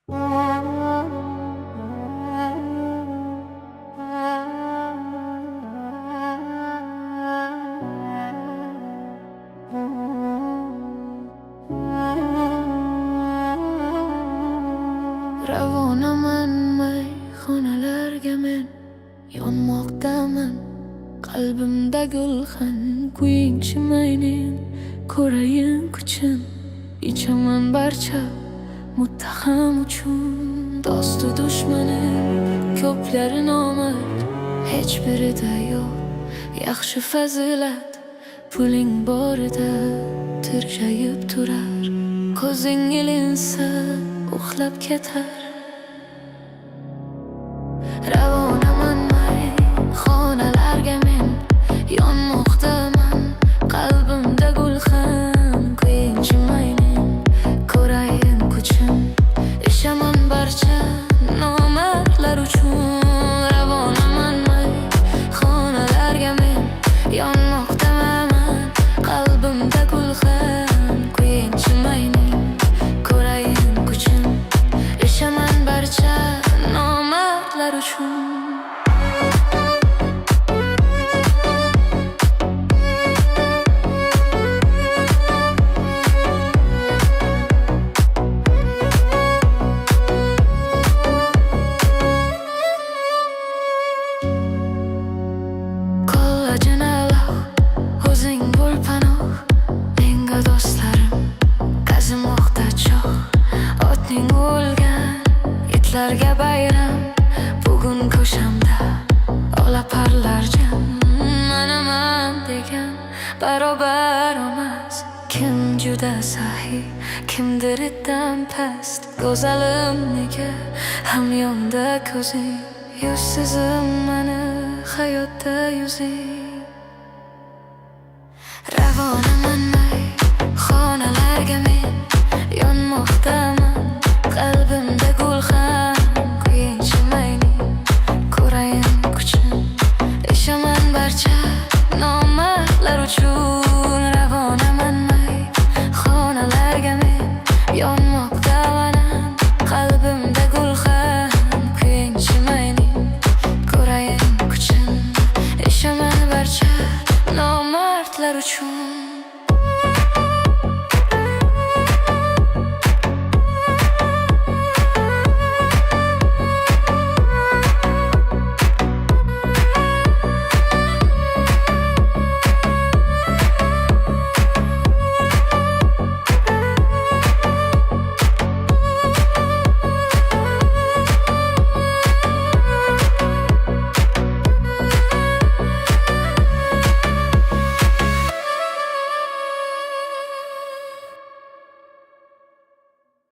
Ravonaman mayxonalarga men, yonmoqdaman qalbimda gulxan. Kuyingchi maynen, ko'rayin kuchin, ichaman barcha muttaham uchun. Dostu dushmanim ko'plari nomard, hech birida yo'q yaxshi fazilat. Puling borida tirjayib turar, ko'zing ilinsa uxlab ketar. Ravonaman mayxonalarga men, yonmoqdaman qalbimda gulxan. Kuyingchi maynen, ko'rayin kuchim, ishaman barcha nomardlar uchun. Ravonaman mayxonalarga men, yonmoqdaman qalbimda gulxan. Kuyingchi maynen, ko'rayin kuchim, ishaman barcha nomardlar uchun. O'zing bo'l panoh, menga do'stlarim qazimoqda choh. Otning o'lgan, itlarga bayram, bugun ko'shamda olaparlar jam. Manaman degan barobar emas, kim juda sahiy, kimdir itdan past. Go'zalim nega hamyonda ko'zing, yuzsizim mani hayotda yuzing. Ravonaman mayxonalarga men, yonmoqdaman